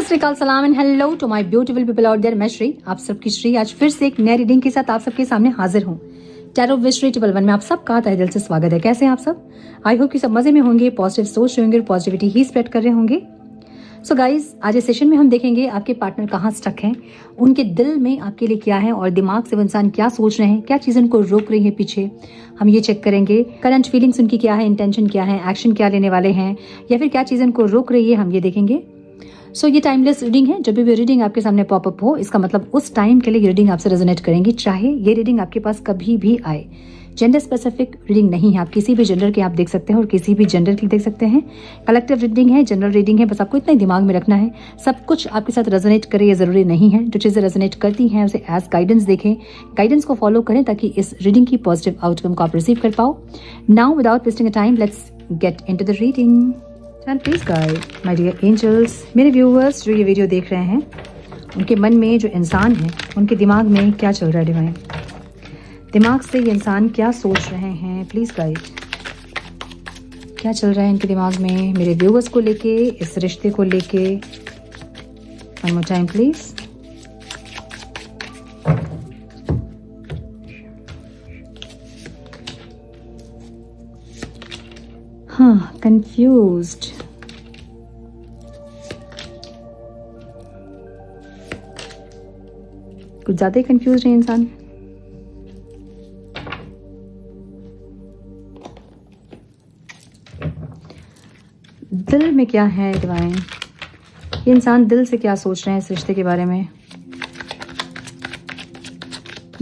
श्री अकाल, सलाम and hello to my beautiful people out there. मैं श्री, आप सबकी श्री, आज फिर से एक नई रीडिंग के साथ आप सबके सामने हाजिर हूँ। Tarot wish Shri triple one में आप सबका तहे दिल से स्वागत है। कैसे हैं आप सब? आई होप कि सब मजे में होंगे, पॉजिटिव सोच रहे होंगे और पॉजिटिविटी ही स्प्रेड कर रहे होंगे। सो गाइज, आज इस सेशन में हम देखेंगे आपके पार्टनर कहाँ स्टक हैं, उनके दिल में आपके लिए क्या है और दिमाग से वो इंसान क्या सोच रहे हैं, क्या चीज़ उनको रोक रही है पीछे, हम ये चेक करेंगे। करंट फीलिंग्स उनकी क्या है, इंटेंशन क्या है, एक्शन क्या लेने वाले हैं, या फिर क्या चीज़ उनको रोक रही है, हम ये देखेंगे। सो ये टाइमलेस रीडिंग है। जब भी रीडिंग आपके सामने पॉपअप हो, इसका मतलब उस टाइम के लिए ये रीडिंग आपसे रेजोनेट करेंगी, चाहे ये रीडिंग आपके पास कभी भी आए। जेंडर स्पेसिफिक रीडिंग नहीं है, आप किसी भी जेंडर के आप देख सकते हैं और किसी भी जेंडर की देख सकते हैं। कलेक्टिव रीडिंग है, जनरल रीडिंग है, बस आपको इतना ही दिमाग में रखना है, सब कुछ आपके साथ रेजोनेट करे ये जरूरी नहीं है। जो चीज़ें रेजोनेट करती हैं उसे एज गाइडेंस देखें, गाइडेंस को फॉलो करें ताकि इस रीडिंग की पॉजिटिव आउटकम को आप रिसीव कर पाओ। Now without wasting a time, let's get into the reading. And please guide my dear angels, मेरे व्यूअर्स जो ये वीडियो देख रहे हैं, उनके मन में जो इंसान है, उनके दिमाग में क्या चल रहा है, डिवाइन दिमाग से ये इंसान क्या सोच रहे हैं, प्लीज गाइड। क्या चल रहा है इनके दिमाग में मेरे व्यूअर्स को लेके, इस रिश्ते को लेके। One more time please. हाँ, कंफ्यूज्ड। कुछ ज्यादा ही कंफ्यूज है इंसान। दिल में क्या है डिवाइन, ये इंसान दिल से क्या सोच रहे हैं इस रिश्ते के बारे में।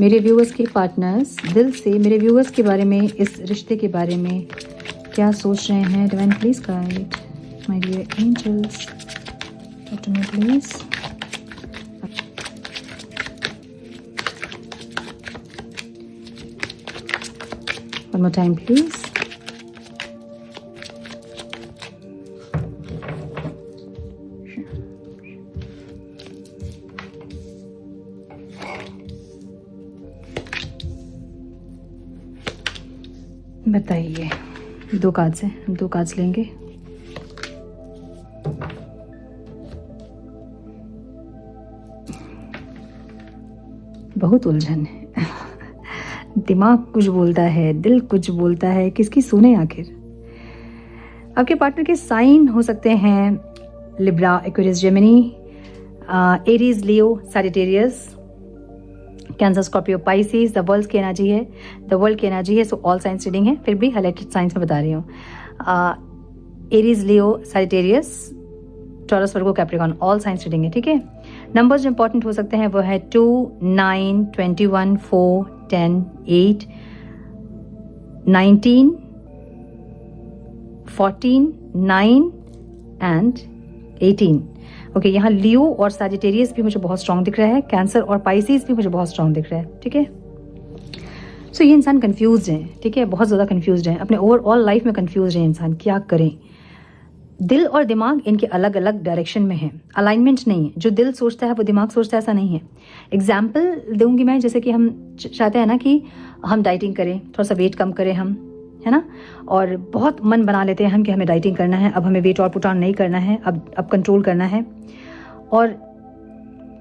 मेरे व्यूअर्स के पार्टनर्स दिल से मेरे व्यूअर्स के बारे में, इस रिश्ते के बारे में क्या सोच रहे हैं, divine please guide my dear angels, talk to me please. One more time please. बताइए, दो कार्ड्स हैं, दो कार्ड्स लेंगे। बहुत उलझन है दिमाग कुछ बोलता है, दिल कुछ बोलता है, किसकी सुने आखिर। आपके पार्टनर के साइन हो सकते हैं Libra, Aquarius, Gemini, Aries, Leo, Sagittarius, cancer, Scorpio, Pisces. The world की एनर्जी है, द वर्ल्ड की एनर्जी है। सो ऑल साइंस रीडिंग है, फिर भी हाईलाइटेड साइंस में बता रही हूँ। एरीज, लियो, सैजिटेरियस, टॉरस, वर्गो, कैप्रिकॉर्न, ऑल साइंस रीडिंग है, ठीक है। नंबर्स जो इंपॉर्टेंट हो सकते हैं वो है 2, 9, 21, 4, 10, 8, 19, 14, 9 एंड 18। ओके, यहाँ लियो और सैजिटेरियस भी मुझे बहुत स्ट्रांग दिख रहा है, कैंसर और पाइसिस भी मुझे बहुत स्ट्रांग दिख रहा है, ठीक है। सो ये इंसान कंफ्यूज है, ठीक है, बहुत ज़्यादा कंफ्यूज है, अपने ओवरऑल लाइफ में कंफ्यूज है इंसान, क्या करें। दिल और दिमाग इनके अलग अलग डायरेक्शन में है, अलाइनमेंट नहीं है। जो दिल सोचता है वो दिमाग सोचता है, ऐसा नहीं है। एग्जाम्पल दूंगी मैं, जैसे कि हम चाहते हैं ना कि हम डाइटिंग करें, थोड़ा सा वेट कम करें हम, है ना, और बहुत मन बना लेते हैं हम कि हमें डाइटिंग करना है, अब हमें वेट और पुट ऑन नहीं करना है, अब कंट्रोल करना है। और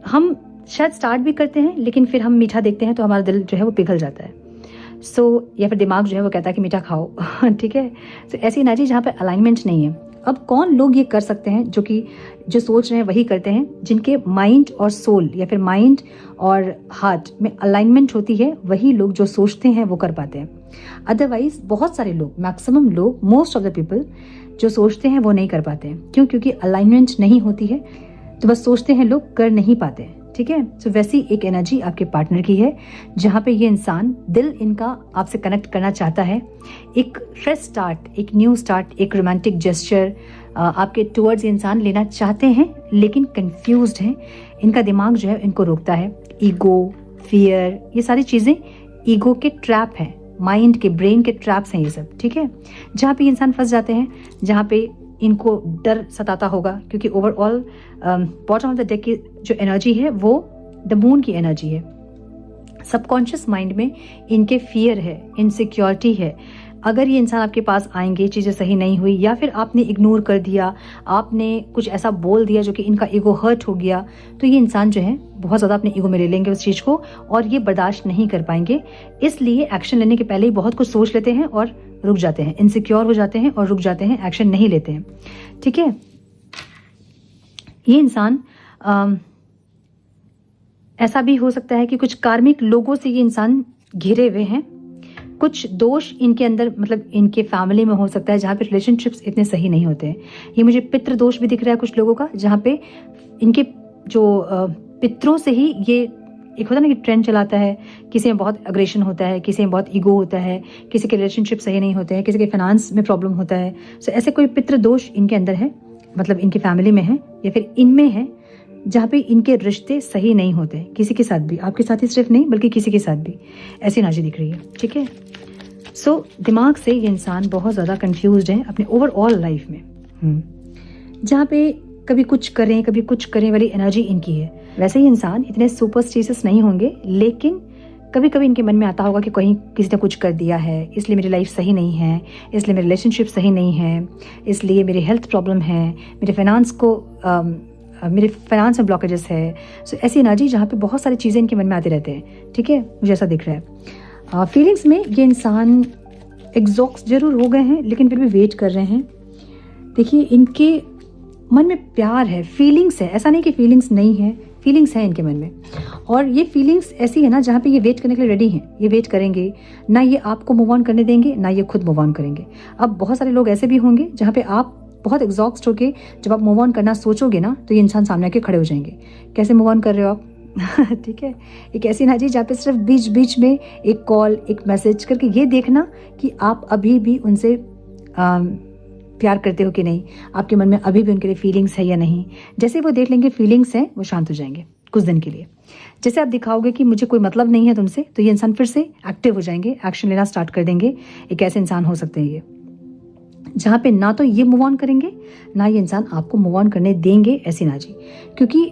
हम शायद स्टार्ट भी करते हैं, लेकिन फिर हम मीठा देखते हैं तो हमारा दिल जो है वो पिघल जाता है। या फिर दिमाग जो है वो कहता है कि मीठा खाओ ठीक है। ऐसी एनर्जी जहाँ पे अलाइनमेंट नहीं है। अब कौन लोग ये कर सकते हैं जो सोच रहे हैं वही करते हैं, जिनके माइंड और सोल या फिर माइंड और हार्ट में अलाइनमेंट होती है, वही लोग जो सोचते हैं वो कर पाते हैं। अदरवाइज बहुत सारे लोग, मैक्सिमम लोग, मोस्ट ऑफ द पीपल जो सोचते हैं वो नहीं कर पाते हैं। क्यों? क्योंकि अलाइनमेंट नहीं होती है, तो बस सोचते हैं लोग, कर नहीं पाते, ठीक है। तो वैसी एक एनर्जी आपके पार्टनर की है, जहाँ पे ये इंसान, दिल इनका आपसे कनेक्ट करना चाहता है, एक फ्रेश स्टार्ट, एक न्यू स्टार्ट, एक रोमांटिक जेस्चर आपके टुवर्ड्स इंसान लेना चाहते हैं, लेकिन कंफ्यूज्ड हैं। इनका दिमाग जो है इनको रोकता है। ईगो, फियर, ये सारी चीज़ें ईगो के ट्रैप हैं, माइंड के, ब्रेन के ट्रैप्स हैं ये सब, ठीक है। जहाँ पे इंसान फंस जाते हैं, जहाँ पे इनको डर सताता होगा, क्योंकि overall bottom of the deck की जो एनर्जी है वो द मून की एनर्जी है। सबकॉन्शियस माइंड में इनके फियर है, इनसिक्योरिटी है, अगर ये इंसान आपके पास आएंगे, चीज़ें सही नहीं हुई या फिर आपने इग्नोर कर दिया, आपने कुछ ऐसा बोल दिया जो कि इनका ईगो हर्ट हो गया, तो ये इंसान जो है बहुत ज़्यादा अपने ईगो में ले लेंगे उस चीज़ को और ये बर्दाश्त नहीं कर पाएंगे। इसलिए एक्शन लेने के पहले ही बहुत कुछ सोच लेते हैं और रुक जाते हैं, इनसिक्योर हो जाते हैं और रुक जाते हैं, एक्शन नहीं लेते हैं। ठीक है, ये इंसान ऐसा भी हो सकता है कि कुछ कार्मिक लोगों से ये इंसान घिरे हुए हैं। कुछ दोष इनके अंदर, मतलब इनके फैमिली में हो सकता है जहाँ पे रिलेशनशिप्स इतने सही नहीं होते हैं। ये मुझे पितृ दोष भी दिख रहा है कुछ लोगों का, जहाँ पे इनके जो पितरों से ही ये एक होता है ना कि ट्रेंड चलाता है, किसी में बहुत अग्रेशन होता है, किसी में बहुत ईगो होता है, किसी के रिलेशनशिप सही नहीं होते हैं, किसी के फाइनेंस में प्रॉब्लम होता है। सो ऐसे कोई पितृ दोष इनके अंदर है, मतलब इनकी फैमिली में है या फिर इनमें है, जहाँ पे इनके रिश्ते सही नहीं होते किसी के साथ भी, आपके साथ ही सिर्फ नहीं बल्कि किसी के साथ भी, ऐसी एनर्जी दिख रही है। ठीक है, सो दिमाग से ये इंसान बहुत ज़्यादा कंफ्यूज्ड है अपने ओवरऑल लाइफ में, जहाँ पे कभी कुछ करें वाली एनर्जी इनकी है। वैसे ही इंसान इतने सुपरस्टिशियस नहीं होंगे, लेकिन कभी कभी इनके मन में आता होगा कि कहीं किसी ने कुछ कर दिया है, इसलिए मेरी लाइफ सही नहीं है, इसलिए मेरे रिलेशनशिप सही नहीं है, इसलिए मेरी हेल्थ प्रॉब्लम है, मेरे फाइनेंस में ब्लॉकेजेस है। सो ऐसी एनर्जी जहाँ पे बहुत सारी चीज़ें इनके मन में आते रहते हैं। ठीक है, मुझे ऐसा दिख रहा है। फीलिंग्स में ये इंसान एग्जॉस्ट जरूर हो गए हैं, लेकिन फिर भी वेट कर रहे हैं। देखिए, इनके मन में प्यार है, फीलिंग्स है, ऐसा नहीं कि फीलिंग्स नहीं है, फीलिंग्स है इनके मन में। और ये फीलिंग्स ऐसी है ना जहाँ पे ये वेट करने के लिए रेडी हैं, ये वेट करेंगे ना, ये आपको मूव ऑन करने देंगे ना ये खुद मूव ऑन करेंगे। अब बहुत सारे लोग ऐसे भी होंगे जहाँ पे आप बहुत एग्जॉस्ट होके जब आप मूव ऑन करना सोचोगे ना, तो ये इंसान सामने आके खड़े हो जाएंगे। कैसे मूव ऑन कर रहे हो आप? ठीक है, एक ऐसी एनर्जी जहाँ पे सिर्फ बीच बीच में एक कॉल, एक मैसेज करके ये देखना कि आप अभी भी उनसे प्यार करते हो कि नहीं, आपके मन में अभी भी उनके लिए फीलिंग्स है या नहीं। जैसे वो देख लेंगे फीलिंग्स हैं, वो शांत हो जाएंगे कुछ दिन के लिए। जैसे आप दिखाओगे कि मुझे कोई मतलब नहीं है तुमसे, तो ये इंसान फिर से एक्टिव हो जाएंगे, एक्शन लेना स्टार्ट कर देंगे। एक ऐसे इंसान हो सकते हैं ये, जहाँ पे ना तो ये मूव ऑन करेंगे ना ये इंसान आपको मूव ऑन करने देंगे, ऐसी एनर्जी। क्योंकि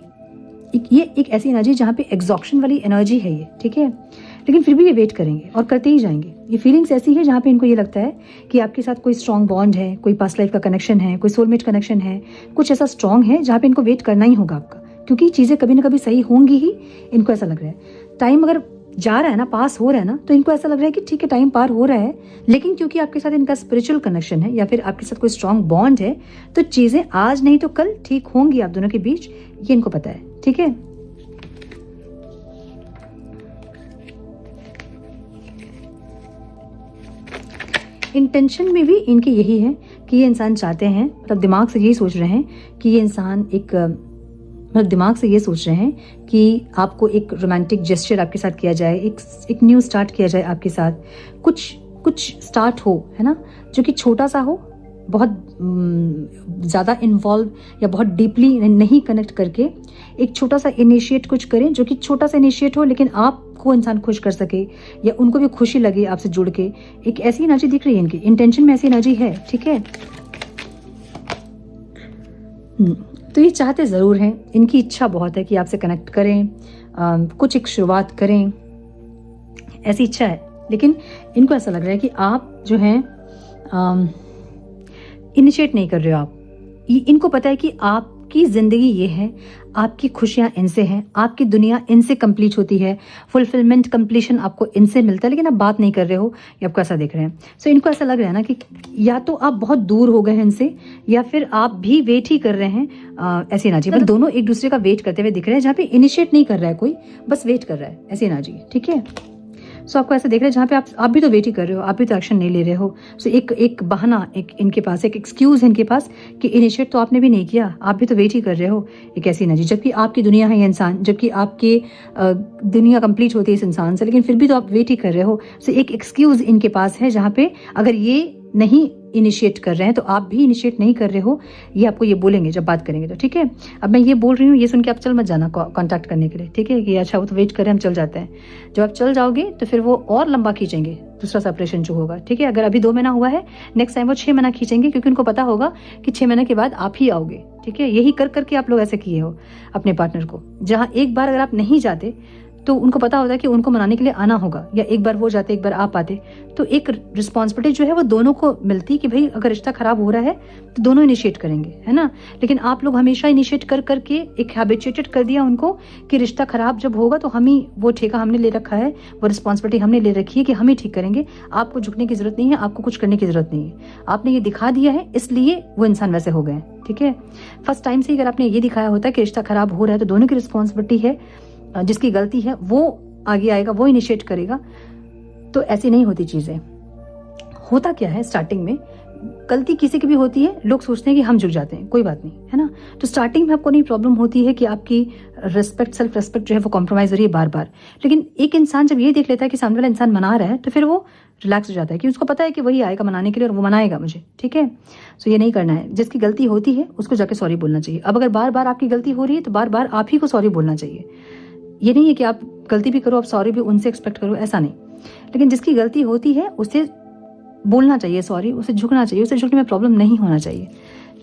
ये एक ऐसी एनर्जी जहाँ पे एग्जॉक्शन वाली एनर्जी है ये। ठीक है, लेकिन फिर भी ये वेट करेंगे और करते ही जाएंगे। ये फीलिंग्स ऐसी है जहाँ पे इनको ये लगता है कि आपके साथ कोई स्ट्रॉन्ग बॉन्ड है, कोई पास्ट लाइफ का कनेक्शन है, कोई सोलमेट कनेक्शन है, कुछ ऐसा स्ट्रॉन्ग है जहाँ पे इनको वेट करना ही होगा आपका, क्योंकि चीज़ें कभी ना कभी सही होंगी ही। इनको ऐसा लग रहा है, टाइम अगर जा रहा है ना, पास हो रहा है ना, तो इनको ऐसा लग रहा है कि ठीक है टाइम पार हो रहा है, लेकिन क्योंकि आपके साथ इनका स्पिरिचुअल कनेक्शन है या फिर आपके साथ कोई स्ट्रॉन्ग बॉन्ड है, तो चीज़ें आज नहीं तो कल ठीक होंगी आप दोनों के बीच, ये इनको पता है। ठीक है, इंटेंशन में भी इनकी यही है कि ये इंसान चाहते हैं, मतलब दिमाग से यही सोच रहे हैं कि ये इंसान दिमाग से ये सोच रहे हैं कि आपको एक रोमांटिक जेस्चर आपके साथ किया जाए, एक न्यू स्टार्ट किया जाए आपके साथ, कुछ स्टार्ट हो, है ना, जो कि छोटा सा हो, बहुत ज़्यादा इन्वॉल्व या बहुत डीपली नहीं कनेक्ट करके एक छोटा सा इनिशिएट कुछ करें, जो कि छोटा सा इनिशिएट हो लेकिन आपको इंसान खुश कर सके या उनको भी खुशी लगे आपसे जुड़ के। एक ऐसी एनर्जी दिख रही है इनकी, इंटेंशन में ऐसी एनर्जी है। ठीक है, तो ये चाहते ज़रूर हैं, इनकी इच्छा बहुत है कि आपसे कनेक्ट करें, कुछ एक शुरुआत करें, ऐसी इच्छा है। लेकिन इनको ऐसा लग रहा है कि आप जो हैं इनिशिएट नहीं कर रहे हो आप। इनको पता है कि आपकी ज़िंदगी ये है, आपकी खुशियाँ इनसे हैं, आपकी दुनिया इनसे कंप्लीट होती है, फुलफिलमेंट कंप्लीशन आपको इनसे मिलता है, लेकिन आप बात नहीं कर रहे हो या आपको ऐसा देख रहे हैं। सो इनको ऐसा लग रहा है ना कि या तो आप बहुत दूर हो गए हैं इनसे या फिर आप भी वेट ही कर रहे हैं। ऐसी एनर्जी, मतलब दोनों एक दूसरे का वेट करते हुए दिख रहे हैं, जहाँ पे इनिशिएट नहीं कर रहा है कोई, बस वेट कर रहा है, ऐसी एनर्जी। ठीक है, सो आपको ऐसा देख रहे हैं जहाँ पे आप भी तो वेट ही कर रहे हो, आप भी तो एक्शन नहीं ले रहे हो। सो एक बहाना, एक इनके पास एक एक्सक्यूज है इनके पास कि इनिशिएट तो आपने भी नहीं किया, आप भी तो वेट ही कर रहे हो। एक ऐसी एनर्जी, जबकि आपकी दुनिया है ये इंसान, जबकि आपकी दुनिया कंप्लीट होती है इस इंसान से, लेकिन फिर भी तो आप वेट ही कर रहे हो। सो एक एक्सक्यूज इनके पास है जहाँ पे अगर ये नहीं इनिशिएट कर रहे हैं तो आप भी इनिशिएट नहीं कर रहे हो, ये आपको ये बोलेंगे जब बात करेंगे तो। ठीक है, अब मैं ये बोल रही हूँ, ये सुन के आप चल मत जाना कांटेक्ट करने के लिए। ठीक है, कि अच्छा वो तो वेट कर रहे हैं, हम चल जाते हैं। जब आप चल जाओगे तो फिर वो और लंबा खींचेंगे दूसरा सेपरेशन जो होगा। ठीक है, अगर अभी 2 महीना हुआ है, नेक्स्ट टाइम वो 6 महीना खींचेंगे, क्योंकि उनको पता होगा कि 6 महीने के बाद आप ही आओगे। ठीक है, यही कर करके आप लोग ऐसे किए हो अपने पार्टनर को। जहाँ एक बार अगर आप नहीं जाते तो उनको पता होता है कि उनको मनाने के लिए आना होगा, या एक बार वो जाते एक बार आप आते, तो एक रिस्पॉन्सिबिलिटी जो है वो दोनों को मिलती कि भाई अगर रिश्ता खराब हो रहा है तो दोनों इनिशिएट करेंगे, है ना। लेकिन आप लोग हमेशा इनिशिएट कर करके एक हैबिचुएटेड कर दिया उनको कि रिश्ता खराब जब होगा तो हम ही, वो ठेका हमने ले रखा है, वो रिस्पॉन्सिबिलिटी हमने ले रखी है कि हम ही ठीक करेंगे, आपको झुकने की जरूरत नहीं है, आपको कुछ करने की जरूरत नहीं है। आपने ये दिखा दिया है इसलिए वो इंसान वैसे हो गए, ठीक है। फर्स्ट टाइम से अगर आपने ये दिखाया होता कि रिश्ता खराब हो रहा है तो दोनों की रिस्पॉन्सिबिलिटी है, जिसकी गलती है वो आगे आएगा, वो इनिशिएट करेगा, तो ऐसी नहीं होती चीजें। होता क्या है, स्टार्टिंग में गलती किसी की भी होती है, लोग सोचते हैं कि हम झुक जाते हैं, कोई बात नहीं, है ना। तो स्टार्टिंग में आपको नहीं प्रॉब्लम होती है कि आपकी रिस्पेक्ट, सेल्फ रिस्पेक्ट जो है वो कॉम्प्रोमाइज हो रही है बार बार। लेकिन एक इंसान जब ये देख लेता है कि सामने वाला इंसान मना रहा है तो फिर वो रिलैक्स हो जाता है कि उसको पता है कि वही आएगा मनाने के लिए और वो मनाएगा मुझे, ठीक है। सो ये नहीं करना है, जिसकी गलती होती है उसको जाके सॉरी बोलना चाहिए। अब अगर बार बार आपकी गलती हो रही है तो बार बार आप ही को सॉरी बोलना चाहिए। ये नहीं है कि आप गलती भी करो आप सॉरी भी उनसे एक्सपेक्ट करो, ऐसा नहीं। लेकिन जिसकी गलती होती है उसे बोलना चाहिए सॉरी, उसे झुकना चाहिए, उसे झुकने में प्रॉब्लम नहीं होना चाहिए,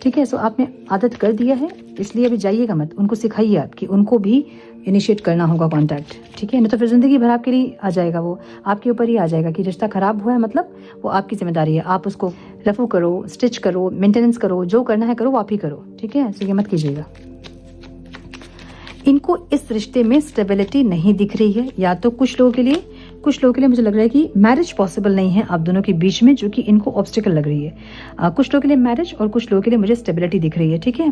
ठीक है। सो आपने आदत कर दिया है, इसलिए अभी जाइएगा मत, उनको सिखाइए आप कि उनको भी इनिशिएट करना होगा कांटेक्ट, ठीक है। नहीं तो फिर जिंदगी भर आपके लिए आ जाएगा, वो आपके ऊपर ही आ जाएगा कि रिश्ता खराब हुआ है मतलब वो आपकी जिम्मेदारी है, आप उसको रफू करो, स्टिच करो, मेंटेनेंस करो, जो करना है करो, वो आप ही करो, ठीक है। सो ये मत कीजिएगा। इनको इस रिश्ते में स्टेबिलिटी नहीं दिख रही है, या तो कुछ लोगों के लिए मुझे लग रहा है कि मैरिज पॉसिबल नहीं है आप दोनों के बीच में, जो कि इनको ऑब्स्टिकल लग रही है। कुछ लोगों के लिए मैरिज और कुछ लोगों के लिए मुझे स्टेबिलिटी दिख रही है, ठीक है।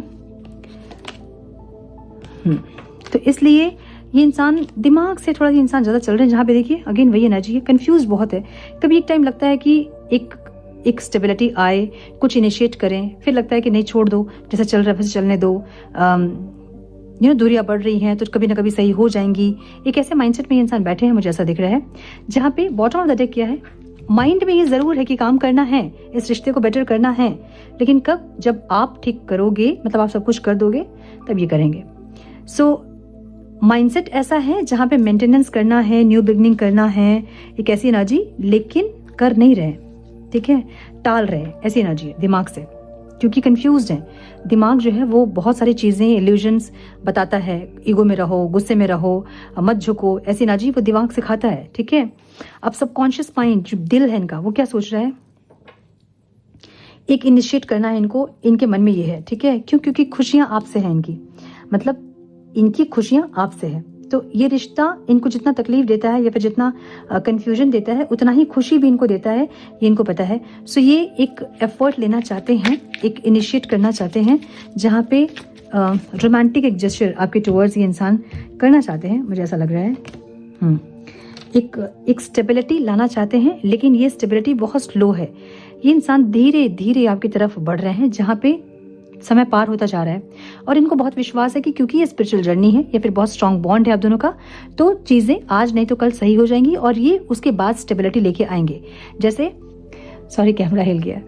तो इसलिए ये इंसान दिमाग से थोड़ा, ये इंसान ज्यादा चल रहे हैं, जहां पे देखिए अगेन वही एनर्जी है, कंफ्यूज बहुत है। कभी एक टाइम लगता है कि एक स्टेबिलिटी आए, कुछ इनिशिएट करें, फिर लगता है कि नहीं छोड़ दो, जैसे चल रहा है वैसे चलने दो, दूरियां बढ़ रही हैं तो कभी ना कभी सही हो जाएंगी। एक ऐसे माइंडसेट में ये इंसान बैठे हैं, मुझे ऐसा दिख रहा है, जहां पे बॉटम ऑफ द डेक क्या है, माइंड में ये जरूर है कि काम करना है, इस रिश्ते को बेटर करना है, लेकिन कब, जब आप ठीक करोगे, मतलब आप सब कुछ कर दोगे तब ये करेंगे। सो माइंडसेट ऐसा है जहां पे मेंटेनेंस करना है, न्यू बिगनिंग करना है, एक ऐसी एनर्जी, लेकिन कर नहीं रहे, ठीक है, टाल रहे, ऐसी एनर्जी है दिमाग से, क्योंकि कंफ्यूज्ड है। दिमाग जो है वो बहुत सारी चीजें, इल्यूजन्स बताता है, ईगो में रहो, गुस्से में रहो, मत झुको, ऐसी एनर्जी वो दिमाग सिखाता है, ठीक है। अब सबकॉन्शियस माइंड जो दिल है इनका, वो क्या सोच रहा है, एक इनिशिएट करना है इनको, इनके मन में ये है, ठीक है। क्यों? क्योंकि खुशियां आपसे हैं इनकी, मतलब इनकी खुशियां आपसे है, तो ये रिश्ता इनको जितना तकलीफ देता है या फिर जितना कंफ्यूजन देता है, उतना ही खुशी भी इनको देता है, ये इनको पता है। सो ये एक एफर्ट लेना चाहते हैं, एक इनिशिएट करना चाहते हैं, जहाँ पे रोमांटिक एक जेस्चर आपके टुवर्ड्स ये इंसान करना चाहते हैं, मुझे ऐसा लग रहा है। एक स्टेबिलिटी लाना चाहते हैं, लेकिन ये स्टेबिलिटी बहुत स्लो है। ये इंसान धीरे धीरे आपकी तरफ बढ़ रहे हैं, जहाँ पे समय पार होता जा रहा है, और इनको बहुत विश्वास है कि क्योंकि ये स्पिरिचुअल जर्नी है या फिर बहुत स्ट्रांग बॉन्ड है आप दोनों का, तो चीजें आज नहीं तो कल सही हो जाएंगी और ये उसके बाद स्टेबिलिटी लेके आएंगे। जैसे, सॉरी कैमरा हिल गया।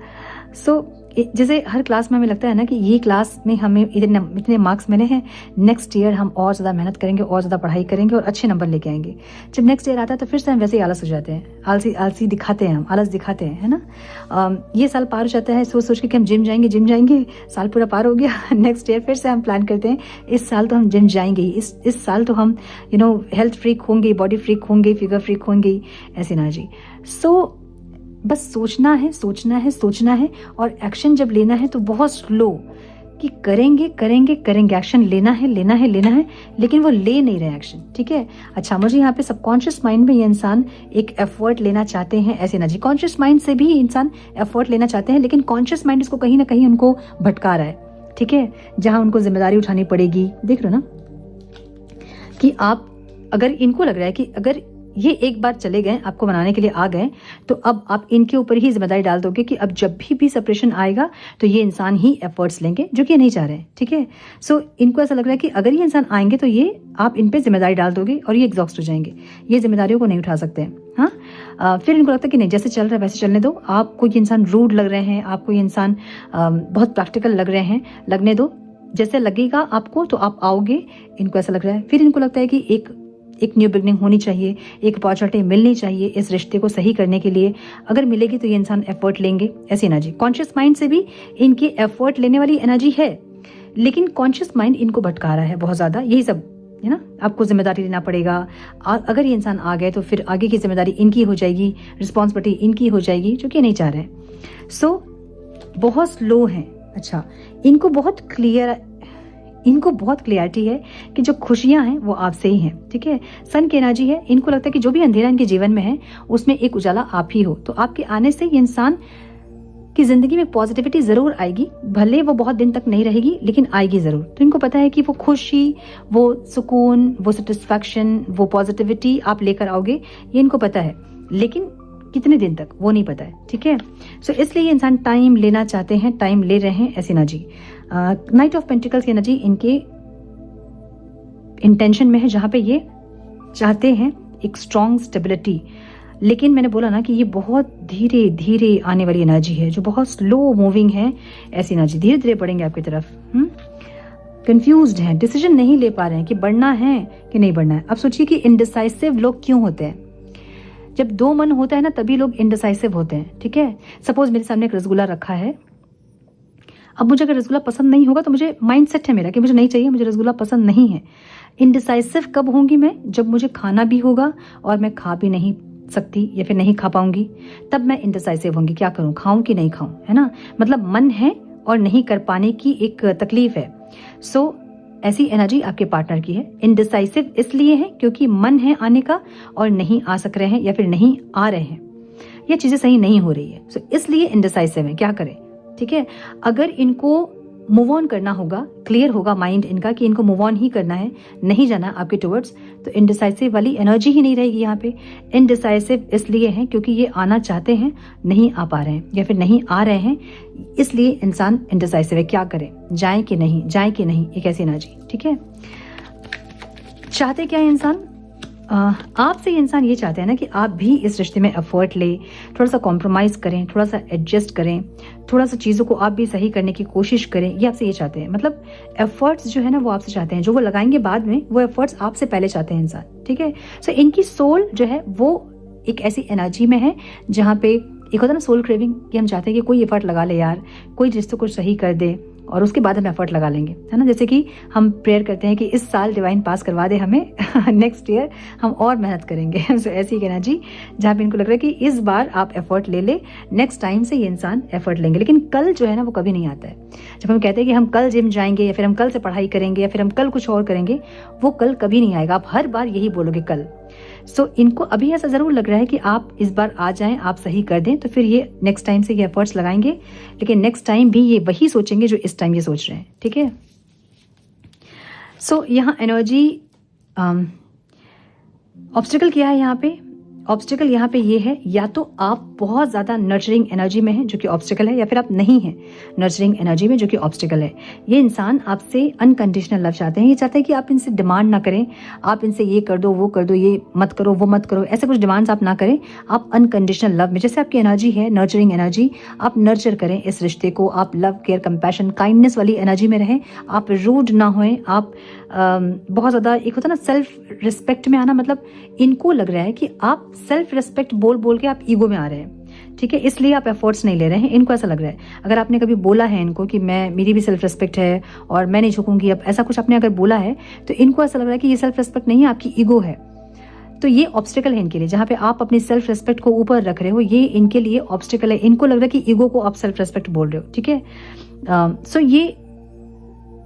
सो जैसे हर क्लास में हमें लगता है ना कि ये क्लास में हमें इतने मार्क्स मिले हैं, नेक्स्ट ईयर हम और ज़्यादा मेहनत करेंगे, और ज़्यादा पढ़ाई करेंगे और अच्छे नंबर लेके आएंगे। जब नेक्स्ट ईयर आता है तो फिर से हम वैसे ही आलस हो जाते हैं, आलसी दिखाते हैं, हम आलस दिखाते हैं, है ना। ये साल पार हो जाता है सोच सोच के कि हम जिम जाएंगे, साल पूरा पार हो गया। नेक्स्ट ईयर फिर से हम प्लान करते हैं, इस साल तो हम जिम जाएंगे ही, इस साल तो हम हेल्थ फ्रीक होंगे, बॉडी फ्रीक होंगे, फिगर फ्रीक होंगे, ऐसी ना जी। सो बस सोचना है और एक्शन जब लेना है तो बहुत स्लो, कि करेंगे, एक्शन लेना है, लेकिन वो ले नहीं रहे एक्शन, ठीक है। अच्छा, मुझे यहाँ पे सबकॉन्शियस माइंड में ये इंसान एक एफर्ट लेना चाहते हैं, ऐसे ना जी। कॉन्शियस माइंड से भी इंसान एफर्ट लेना चाहते हैं, लेकिन कॉन्शियस माइंड इसको कहीं ना कहीं उनको भटका रहा है, ठीक है, जहां उनको जिम्मेदारी उठानी पड़ेगी। देख रहे हो ना कि आप, अगर इनको लग रहा है कि अगर ये एक बार चले गए, आपको बनाने के लिए आ गए, तो अब आप इनके ऊपर ही जिम्मेदारी डाल दोगे कि अब जब भी सेपरेशन आएगा तो ये इंसान ही एफर्ट्स लेंगे, जो कि ये नहीं चाह रहे हैं, ठीक है। सो इनको ऐसा लग रहा है कि अगर ये इंसान आएंगे तो ये आप इन पे जिम्मेदारी डाल दोगे और ये एग्जॉस्ट हो जाएंगे, ये जिम्मेदारियों को नहीं उठा सकते हैं। हाँ, फिर इनको लगता है कि नहीं, जैसे चल रहा है वैसे चलने दो, आपको ये इंसान रूड लग रहे हैं, आपको ये इंसान बहुत प्रैक्टिकल लग रहे हैं, लगने दो, जैसे लगेगा आपको तो आप आओगे, इनको ऐसा लग रहा है। फिर इनको लगता है कि एक न्यू बिगनिंग होनी चाहिए, एक अपॉर्चुनिटी मिलनी चाहिए इस रिश्ते को सही करने के लिए, अगर मिलेगी तो ये इंसान एफर्ट लेंगे, ऐसी एनर्जी। कॉन्शियस माइंड से भी इनकी एफर्ट लेने वाली एनर्जी है, लेकिन कॉन्शियस माइंड इनको भटका रहा है बहुत ज्यादा, यही सब है ना, आपको जिम्मेदारी लेना पड़ेगा। अगर ये इंसान आ गए तो फिर आगे की जिम्मेदारी इनकी हो जाएगी, रिस्पॉन्सिबिलिटी इनकी हो जाएगी, जो कि नहीं चाह रहे हैं। सो बहुत स्लो हैं। अच्छा, इनको बहुत क्लियरिटी है कि जो खुशियां हैं वो आपसे ही हैं, ठीक है। सन की एनर्जी है, इनको लगता है कि जो भी अंधेरा इनके जीवन में है उसमें एक उजाला आप ही हो। तो आपके आने से ये इंसान की जिंदगी में पॉजिटिविटी जरूर आएगी, भले वो बहुत दिन तक नहीं रहेगी लेकिन आएगी जरूर। तो इनको पता है कि वो खुशी, वो सुकून, वो सेटिस्फैक्शन, वो पॉजिटिविटी आप लेकर आओगे, ये इनको पता है, लेकिन कितने दिन तक वो नहीं पता है, ठीक है। सो इसलिए ये इंसान टाइम लेना चाहते हैं, टाइम ले रहे हैं, ऐसी एनर्जी। नाइट ऑफ पेंटिकल्स की एनर्जी इनके इंटेंशन में है, जहां पे ये चाहते हैं एक स्ट्रॉन्ग स्टेबिलिटी। लेकिन मैंने बोला ना कि ये बहुत धीरे धीरे आने वाली एनर्जी है, जो बहुत स्लो मूविंग है, ऐसी एनर्जी। धीरे धीरे बढ़ेंगे आपकी तरफ। कंफ्यूज्ड हैं, डिसीजन नहीं ले पा रहे हैं कि बढ़ना है कि नहीं बढ़ना है। अब सोचिए कि इनडिसाइसिव लोग क्यों होते हैं। जब दो मन होता है ना, तभी लोग इनडिसाइसिव होते हैं, ठीक है। सपोज मेरे सामने एक रसगुल्ला रखा है, अब मुझे अगर रसगुल्ला पसंद नहीं होगा तो मुझे माइंड सेट है मेरा कि मुझे नहीं चाहिए, मुझे रसगुल्ला पसंद नहीं है। इनडिसाइसिव कब होंगी मैं? जब मुझे खाना भी होगा और मैं खा भी नहीं सकती या फिर नहीं खा पाऊंगी, तब मैं इनडिसाइसिव होंगी, क्या करूं, खाऊं कि नहीं खाऊं, है ना। मतलब मन है और नहीं कर पाने की एक तकलीफ है। सो ऐसी एनर्जी आपके पार्टनर की है। इनडिसाइसिव इसलिए है क्योंकि मन है आने का और नहीं आ सक रहे हैं या फिर नहीं आ रहे हैं, ये चीजें सही नहीं हो रही है। सो इसलिए इनडिसाइसिव है। क्या करें, ठीक है। अगर इनको मूव ऑन करना होगा, क्लियर होगा माइंड इनका कि इनको मूव ऑन ही करना है, नहीं जाना आपके टुवर्ड्स, तो इनडिसाइसिव वाली एनर्जी ही नहीं रहेगी यहाँ पे। इनडिसाइसिव इसलिए है क्योंकि ये आना चाहते हैं, नहीं आ पा रहे हैं या फिर नहीं आ रहे हैं, इसलिए इंसान इनडिसाइसिव है। क्या करें, जाए कि नहीं, जाए कि नहीं, एक ऐसी एनर्जी, ठीक है। चाहते क्या है इंसान? आपसे इंसान ये चाहते हैं ना कि आप भी इस रिश्ते में एफर्ट ले, थोड़ा सा कॉम्प्रोमाइज करें, थोड़ा सा एडजस्ट करें, थोड़ा सा चीज़ों को आप भी सही करने की कोशिश करें। ये आपसे ये चाहते हैं, मतलब एफर्ट्स जो है ना वो आपसे चाहते हैं, जो वो लगाएंगे बाद में, वो एफर्ट्स आपसे पहले चाहते हैं इंसान, ठीक है। सो इनकी सोल जो है वो एक ऐसी एनर्जी में है जहाँ पे एक होता है ना सोल क्रेविंग, कि हम चाहते हैं कि कोई एफर्ट लगा ले यार, कोई रिश्ते को सही कर दे और उसके बाद हम एफर्ट लगा लेंगे, है ना। जैसे कि हम प्रेयर करते हैं कि इस साल डिवाइन पास करवा दे हमें, नेक्स्ट ईयर हम और मेहनत करेंगे। सो ऐसी एक एनर्जी जहाँ पे इनको लग रहा है कि इस बार आप एफर्ट ले ले, नेक्स्ट टाइम से ये इंसान एफर्ट लेंगे। लेकिन कल जो है ना वो कभी नहीं आता है। जब हम कहते हैं कि हम कल जिम जाएंगे या फिर हम कल से पढ़ाई करेंगे या फिर हम कल कुछ और करेंगे, वो कल कभी नहीं आएगा। आप हर बार यही बोलोगे कल। सो इनको अभी ऐसा जरूर लग रहा है कि आप इस बार आ जाएं, आप सही कर दें, तो फिर ये नेक्स्ट टाइम से ये एफर्ट्स लगाएंगे, लेकिन नेक्स्ट टाइम भी ये वही सोचेंगे जो इस टाइम ये सोच रहे हैं, ठीक है। सो यहाँ एनर्जी ऑब्स्टिकल क्या है यहाँ पे? ऑब्स्टिकल यहाँ पे ये है, या तो आप बहुत ज़्यादा नर्चरिंग एनर्जी में हैं जो कि ऑब्स्टिकल है, या फिर आप नहीं हैं नर्चरिंग एनर्जी में जो कि ऑब्स्टिकल है। ये इंसान आपसे अनकंडीशनल लव चाहते हैं। ये चाहते हैं कि आप इनसे डिमांड ना करें, आप इनसे ये कर दो, वो कर दो, ये मत करो, वो मत करो, ऐसे कुछ डिमांड्स आप ना करें। आप अनकंडीशनल लव में, जैसे आपकी एनर्जी है नर्चरिंग एनर्जी, आप नर्चर करें इस रिश्ते को। आप लव, केयर, कंपैशन, काइंडनेस वाली एनर्जी में रहें। आप रूड ना होएं, आप बहुत ज़्यादा, एक होता ना सेल्फ रिस्पेक्ट में आना, मतलब इनको लग रहा है कि आप सेल्फ रिस्पेक्ट बोल बोल के आप ईगो में आ रहे हैं, ठीक है, इसलिए आप एफर्ट्स नहीं ले रहे हैं। इनको ऐसा लग रहा है, अगर आपने कभी बोला है इनको कि मेरी भी सेल्फ रिस्पेक्ट है और मैं नहीं झुकूंगी, अब ऐसा कुछ आपने अगर बोला है, तो इनको ऐसा लग रहा है कि ये सेल्फ रिस्पेक्ट नहीं है, आपकी ईगो है। तो ये ऑब्स्टिकल है इनके लिए, जहाँ पे आप अपनी सेल्फ रिस्पेक्ट को ऊपर रख रहे हो, ये इनके लिए ऑब्स्टिकल है। इनको लग रहा है कि ईगो को आप सेल्फ रिस्पेक्ट बोल रहे हो, ठीक है। सो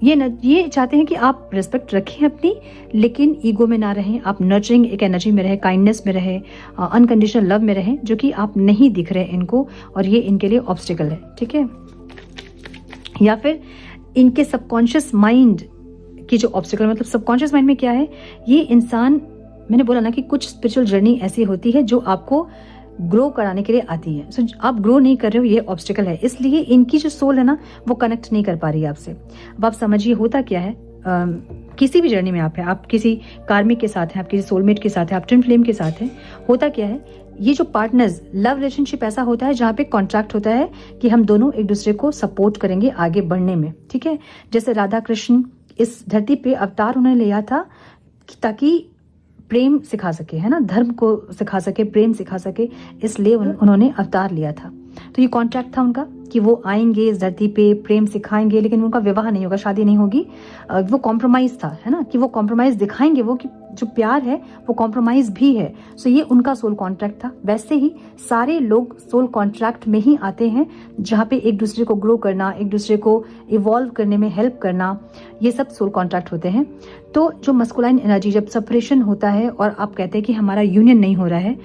ये चाहते हैं कि आप रिस्पेक्ट रखें अपनी, लेकिन ईगो में ना रहें। आप नर्चरिंग एक एनर्जी में रहें, काइंडनेस में रहें, अनकंडीशनल लव में रहें, जो कि आप नहीं दिख रहे इनको, और ये इनके लिए ऑब्स्टिकल है, ठीक है। या फिर इनके सबकॉन्शियस माइंड की जो ऑब्स्टिकल, मतलब सबकॉन्शियस माइंड में क्या है, ये इंसान, मैंने बोला ना कि कुछ स्पिरिचुअल जर्नी ऐसी होती है जो आपको ग्रो कराने के लिए आती है। सो आप ग्रो नहीं कर रहे हो, ये ऑब्स्टिकल है, इसलिए इनकी जो सोल है ना वो कनेक्ट नहीं कर पा रही है आपसे। अब आप समझिए होता क्या है, किसी भी जर्नी में आप हैं, आप किसी कार्मिक के साथ हैं, आप किसी सोलमेट के साथ हैं, आप ट्विन फ्लेम के साथ हैं, होता क्या है, ये जो पार्टनर्स, लव रिलेशनशिप ऐसा होता है जहाँ पे कॉन्ट्रैक्ट होता है कि हम दोनों एक दूसरे को सपोर्ट करेंगे आगे बढ़ने में, ठीक है। जैसे राधा कृष्ण इस धरती पे अवतार उन्होंने लिया था ताकि प्रेम सिखा सके, है ना, धर्म को सिखा सके, प्रेम सिखा सके, इसलिए उन्होंने अवतार लिया था। तो ये कॉन्ट्रैक्ट था उनका, कि वो आएंगे इस धरती पे, प्रेम सिखाएंगे, लेकिन उनका विवाह नहीं होगा, शादी नहीं होगी। वो कॉम्प्रोमाइज़ था, है ना, कि वो कॉम्प्रोमाइज़ दिखाएंगे वो, कि जो प्यार है वो कॉम्प्रोमाइज़ भी है। सो ये उनका सोल कॉन्ट्रैक्ट था। वैसे ही सारे लोग सोल कॉन्ट्रैक्ट में ही आते हैं, जहाँ पे एक दूसरे को ग्रो करना, एक दूसरे को इवॉल्व करने में हेल्प करना, ये सब सोल कॉन्ट्रैक्ट होते हैं। तो जो मस्कुलाइन एनर्जी जब सेपरेशन होता है और आप कहते हैं कि हमारा यूनियन नहीं हो रहा है,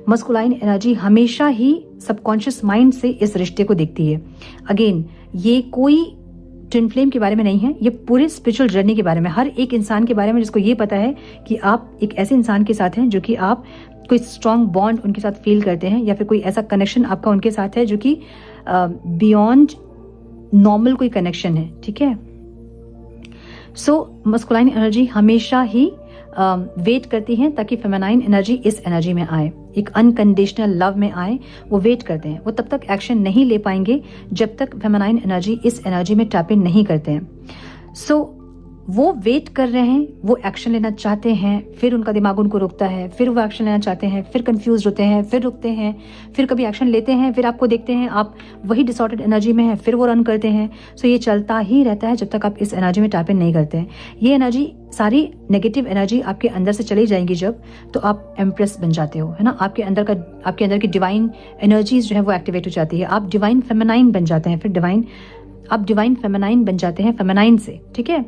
मस्कुलाइन एनर्जी हमेशा ही सबकॉन्शियस माइंड से इस रिश्ते को देखती है। अगेन, ये कोई ट्विन फ्लेम के बारे में नहीं है, ये पूरे स्पिरिचुअल जर्नी के बारे में, हर एक इंसान के बारे में जिसको ये पता है कि आप एक ऐसे इंसान के साथ हैं जो कि आप कोई स्ट्रॉन्ग बॉन्ड उनके साथ फील करते हैं, या फिर कोई ऐसा कनेक्शन आपका उनके साथ है जो कि बियॉन्ड नॉर्मल कोई कनेक्शन है। ठीक है, सो मस्कुलाइन एनर्जी हमेशा ही वेट करती हैं ताकि फेमिनाइन एनर्जी इस एनर्जी में आए, एक अनकंडीशनल लव में आए। वो वेट करते हैं, वो तब तक एक्शन नहीं ले पाएंगे जब तक फेमिनाइन एनर्जी इस एनर्जी में टैप इन नहीं करते हैं। सो वो वेट कर रहे हैं, वो एक्शन लेना चाहते हैं, फिर उनका दिमाग उनको रोकता है, फिर वो एक्शन लेना चाहते हैं, फिर कंफ्यूज होते हैं, फिर रुकते हैं, फिर कभी एक्शन लेते हैं, फिर आपको देखते हैं आप वही डिसऑर्डर्ड एनर्जी में हैं, फिर वो रन करते हैं। सो ये चलता ही रहता है जब तक आप इस एनर्जी में टैप इन नहीं करते हैं। ये एनर्जी, सारी नेगेटिव एनर्जी आपके अंदर से चली जाएंगी जब, तो आप एम्प्रेस बन जाते हो, है ना। आपके अंदर की डिवाइन एनर्जीज जो है वो एक्टिवेट हो जाती है, आप डिवाइन फेमिनाइन बन जाते हैं, फिर आप डिवाइन फेमिनाइन बन जाते हैं फेमिनाइन से। ठीक है,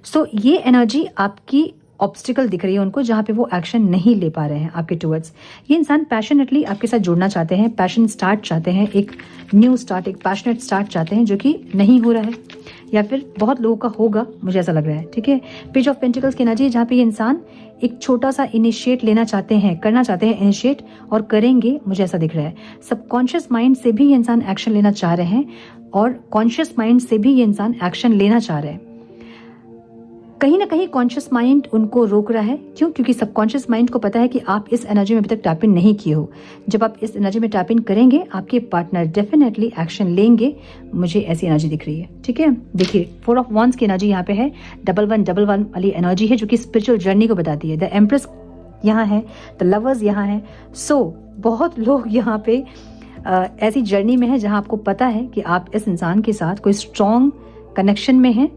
सो ये एनर्जी आपकी ऑब्स्टिकल दिख रही है उनको, जहाँ पे वो एक्शन नहीं ले पा रहे हैं आपके टुवर्ड्स। ये इंसान पैशनेटली आपके साथ जुड़ना चाहते हैं, पैशन स्टार्ट चाहते हैं, एक न्यू स्टार्ट, एक पैशनेट स्टार्ट चाहते हैं, जो कि नहीं हो रहा है, या फिर बहुत लोगों का होगा, मुझे ऐसा लग रहा है। ठीक है, पेज ऑफ पेंटिकल्स की एनर्जी, जहाँ पे ये इंसान एक छोटा सा इनिशिएट लेना चाहते हैं, करना चाहते हैं इनिशिएट, और करेंगे, मुझे ऐसा दिख रहा है। सबकॉन्शियस माइंड से भी ये इंसान एक्शन लेना चाह रहे हैं, और कॉन्शियस माइंड से भी ये इंसान एक्शन लेना चाह रहे हैं। कहीं ना कहीं कॉन्शियस माइंड उनको रोक रहा है। क्यों? क्योंकि सबकॉन्शियस माइंड को पता है कि आप इस एनर्जी में अभी तक टैप इन नहीं किए हो। जब आप इस एनर्जी में टैप इन करेंगे, आपके पार्टनर डेफिनेटली एक्शन लेंगे, मुझे ऐसी एनर्जी दिख रही है। ठीक है, देखिए 4 ऑफ वांड्स की एनर्जी यहाँ पे है, 1111 वाली एनर्जी है, जो कि स्पिरिचुअल जर्नी को बताती है। द एम्प्रेस यहाँ है, द लवर्स यहाँ है। सो बहुत लोग यहाँ पे ऐसी जर्नी में है जहाँ आपको पता है कि आप इस इंसान के साथ कोई स्ट्रॉन्ग कनेक्शन में हैं।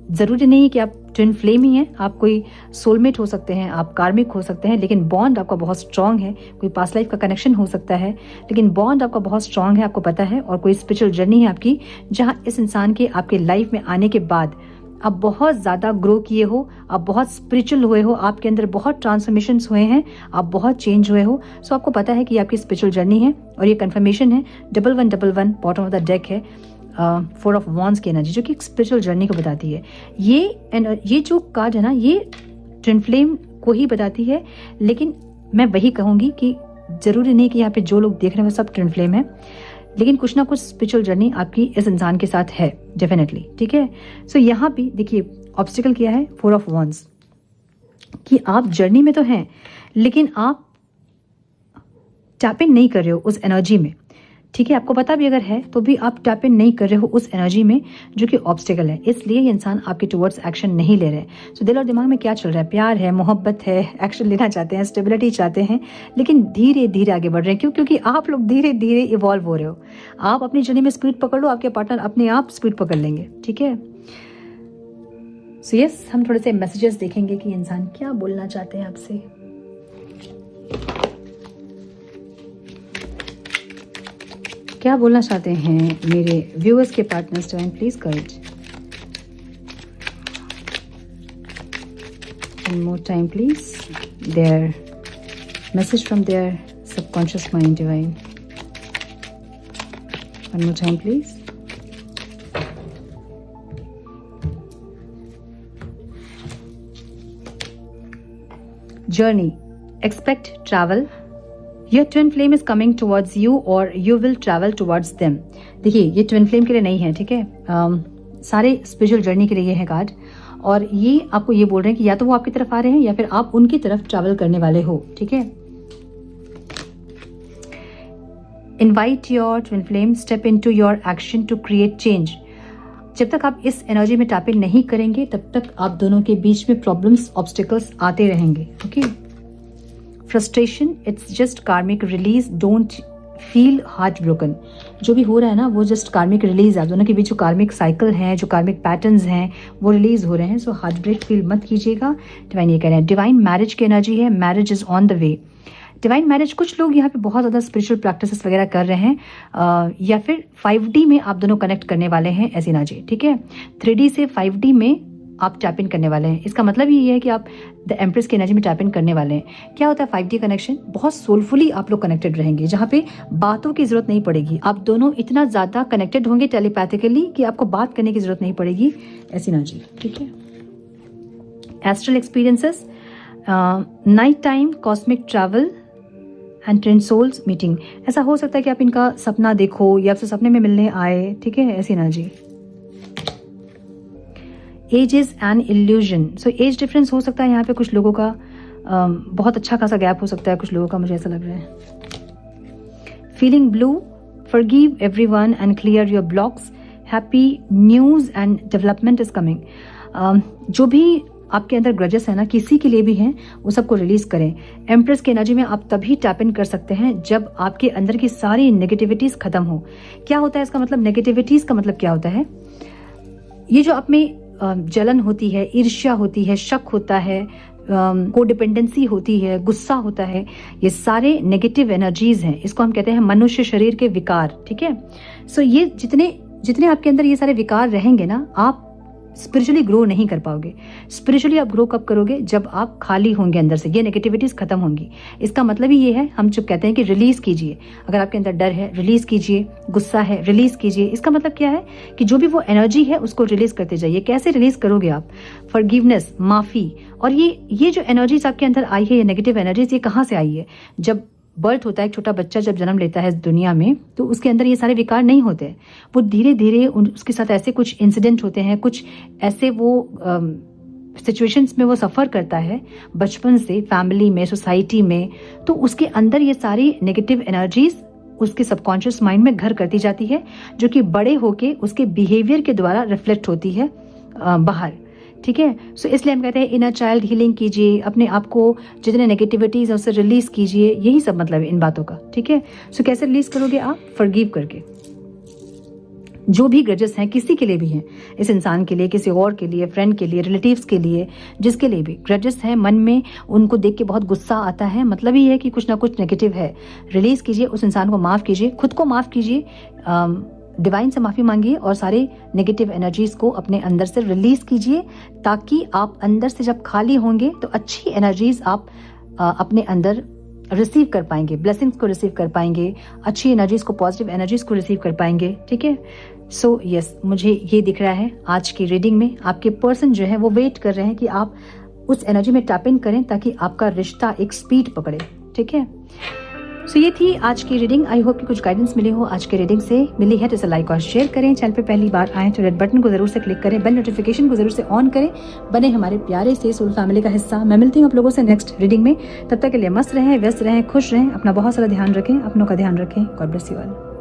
जरूरी नहीं कि आप ट्विन फ्लेम ही हैं, आप कोई सोलमेट हो सकते हैं, आप कार्मिक हो सकते हैं, लेकिन बॉन्ड आपका बहुत स्ट्रांग है। कोई पास्ट लाइफ का कनेक्शन हो सकता है, लेकिन बॉन्ड आपका बहुत स्ट्रांग है, आपको पता है। और कोई स्पिरिचुअल जर्नी है आपकी, जहाँ इस इंसान के आपके लाइफ में आने के बाद आप बहुत ज़्यादा ग्रो किए हो, आप बहुत स्पिरिचुअल हुए हो, आपके अंदर बहुत ट्रांसफॉर्मेशंस हुए हैं, आप बहुत चेंज हुए हो। सो आपको पता है कि आपकी स्पिरिचुअल जर्नी है, और ये कंफर्मेशन है। 1111 बॉटम ऑफ द डेक है, 4 ऑफ वांड्स की एनर्जी, जो कि एक स्पिरिचुअल जर्नी को बताती है। ये जो कार्ड है ना, ये ट्विन फ्लेम को ही बताती है, लेकिन मैं वही कहूँगी कि ज़रूरी नहीं कि यहाँ पे जो लोग देख रहे हैं वो सब ट्विन फ्लेम है, लेकिन कुछ ना कुछ स्पिरिचुअल जर्नी आपकी इस इंसान के साथ है डेफिनेटली। ठीक है, सो यहाँ भी देखिए ऑब्स्टिकल किया है 4 ऑफ वांड्स, कि आप जर्नी में तो हैं, लेकिन आप टैप इन नहीं कर रहे हो उस एनर्जी में। ठीक है, आपको पता भी अगर है तो भी आप टैप इन नहीं कर रहे हो उस एनर्जी में, जो कि ऑब्स्टिकल है। इसलिए ये इंसान आपके टुवर्ड्स एक्शन नहीं ले रहे। सो दिल और दिमाग में क्या चल रहा है? प्यार है, मोहब्बत है, एक्शन लेना चाहते हैं, स्टेबिलिटी चाहते हैं, लेकिन धीरे धीरे आगे बढ़ रहे हैं। क्यों? क्योंकि आप लोग धीरे धीरे इवॉल्व हो रहे हो। आप अपनी जर्नी में स्पीड पकड़ लो, आपके पार्टनर अपने आप स्पीड पकड़ लेंगे। ठीक है, सो यस, हम थोड़े से मैसेजेस देखेंगे कि इंसान क्या बोलना चाहते हैं आपसे। क्या बोलना चाहते हैं मेरे व्यूअर्स के partners? Time please guide, one more time please, their message from their subconscious mind divine, one more time please. Journey, expect travel, Your twin flame is coming towards you or you will travel towards them। देखिए ये twin flame के लिए नहीं है, ठीक है, सारे spiritual journey के लिए है कार्ड, और ये आपको ये बोल रहे हैं कि या तो वो आपकी तरफ आ रहे हैं या फिर आप उनकी तरफ ट्रैवल करने वाले हो। ठीक है, invite your twin flame, step into your action to create change. जब तक आप इस एनर्जी में टैप इन नहीं करेंगे, तब तक आप दोनों के बीच में प्रॉब्लम्स, ऑब्स्टिकल्स आते रहेंगे। Okay, frustration, it's just karmic release, don't feel heart broken. जो भी हो रहा है ना वो जस्ट कार्मिक रिलीज है। आप दोनों के बीच जो कार्मिक साइकिल है, जो कार्मिक पैटर्न्स हैं वो रिलीज हो रहे हैं। सो हार्ट ब्रेक फील मत कीजिएगा। डिवाइन ये कह रहे हैं डिवाइन मैरिज की एनर्जी है, marriage is on the way. Divine marriage, कुछ लोग यहाँ पे बहुत ज़्यादा स्पिरिचुअल प्रैक्टिसेस वगैरह कर रहे हैं या फिर 5D में आप दोनों कनेक्ट करने वाले हैं, ऐसी एनर्जी, ठीक है। 3D से 5D में आप टैप इन करने वाले हैं। इसका मतलब ये है कि आप द एम्प्रेस की एनर्जी में टैप इन करने वाले हैं। क्या होता है 5D कनेक्शन? बहुत सोलफुली आप लोग कनेक्टेड रहेंगे, जहाँ पे बातों की जरूरत नहीं पड़ेगी। आप दोनों इतना ज़्यादा कनेक्टेड होंगे टेलीपैथिकली कि आपको बात करने की जरूरत नहीं पड़ेगी, ऐसी एनर्जी, ठीक है। Astral experiences, night time cosmic travel and twin souls meeting. ऐसा हो सकता है कि आप इनका सपना देखो या आपसे सपने में मिलने आए, ठीक है, ऐसी energy. Age is an illusion. So age difference हो सकता है यहाँ पे कुछ लोगों का, बहुत अच्छा खासा गैप हो सकता है कुछ लोगों का, मुझे ऐसा लग रहा है। Feeling blue, forgive everyone and clear your blocks, happy news and development is coming. जो भी आपके अंदर ग्रजेस है ना, किसी के लिए भी हैं, वो सबको रिलीज करें। एम्प्रेस की एनर्जी में आप तभी टैप इन कर सकते हैं जब आपके अंदर की सारी नेगेटिविटीज खत्म हो। क्या होता है इसका मतलब? नेगेटिविटीज का मतलब क्या होता है? ये जो आप में जलन होती है, ईर्ष्या होती है, शक होता है, कोडिपेंडेंसी होती है, गुस्सा होता है, ये सारे नेगेटिव एनर्जीज हैं। इसको हम कहते हैं मनुष्य शरीर के विकार, ठीक है। सो ये जितने आपके अंदर ये सारे विकार रहेंगे ना, आप स्पिरिचुअली ग्रो नहीं कर पाओगे। स्पिरिचुअली आप ग्रो कब करोगे? जब आप खाली होंगे अंदर से, ये नेगेटिविटीज खत्म होंगी। इसका मतलब ही ये है, हम जब कहते हैं कि रिलीज कीजिए, अगर आपके अंदर डर है रिलीज कीजिए, गुस्सा है रिलीज कीजिए। इसका मतलब क्या है कि जो भी वो एनर्जी है उसको रिलीज करते जाइए। कैसे रिलीज करोगे आप? फॉरगिवनेस, माफी। और ये जो एनर्जीज आपके अंदर आई है, ये नेगेटिव एनर्जीज, ये कहाँ से आई है? जब बर्थ होता है, एक छोटा बच्चा जब जन्म लेता है इस दुनिया में, तो उसके अंदर ये सारे विकार नहीं होते। वो धीरे धीरे उसके साथ ऐसे कुछ इंसिडेंट होते हैं, कुछ ऐसे वो सिचुएशंस में वो सफ़र करता है बचपन से, फैमिली में, सोसाइटी में, तो उसके अंदर ये सारी नेगेटिव एनर्जीज उसके सबकॉन्शियस माइंड में घर करती जाती है, जो कि बड़े होके उसके बिहेवियर के द्वारा रिफ्लेक्ट होती है बाहर, ठीक है। सो इसलिए हम कहते हैं इनर चाइल्ड हीलिंग कीजिए, अपने आप को जितने नेगेटिविटीज है उससे रिलीज कीजिए, यही सब मतलब है इन बातों का, ठीक है। सो कैसे रिलीज करोगे आप? फॉरगिव करके। जो भी ग्रजेस हैं, किसी के लिए भी हैं, इस इंसान के लिए, किसी और के लिए, फ्रेंड के लिए, रिलेटिव्स के लिए, जिसके लिए भी ग्रजेस हैं, मन में उनको देख के बहुत गुस्सा आता है, मतलब ही है कि कुछ ना कुछ नेगेटिव है। रिलीज कीजिए, उस इंसान को माफ कीजिए, खुद को माफ कीजिए, डिवाइन से माफी मांगिए और सारे नेगेटिव एनर्जीज को अपने अंदर से रिलीज कीजिए, ताकि आप अंदर से जब खाली होंगे तो अच्छी एनर्जीज आप अपने अंदर रिसीव कर पाएंगे, ब्लेसिंग्स को रिसीव कर पाएंगे, अच्छी एनर्जीज को, पॉजिटिव एनर्जीज को रिसीव कर पाएंगे, ठीक है। सो यस, मुझे ये दिख रहा है आज की रीडिंग में आपके पर्सन जो है वो वेट कर रहे हैं कि आप उस एनर्जी में टैप इन करें ताकि आपका रिश्ता एक स्पीड पकड़े, ठीक है। सो ये थी आज की रीडिंग। आई होप कि कुछ गाइडेंस मिली हो आज के रीडिंग से। मिली है तो इसे लाइक और शेयर करें। चैनल पे पहली बार आए तो रेड बटन को जरूर से क्लिक करें, बेल नोटिफिकेशन को जरूर से ऑन करें, बने हमारे प्यारे से सोल फैमिली का हिस्सा। मैं मिलती हूँ आप लोगों से नेक्स्ट रीडिंग में। तब तक के लिए मस्त रहें, व्यस्त रहें, खुश रहें, अपना बहुत सारा ध्यान रखें, अपनों का ध्यान रखें। God bless you all.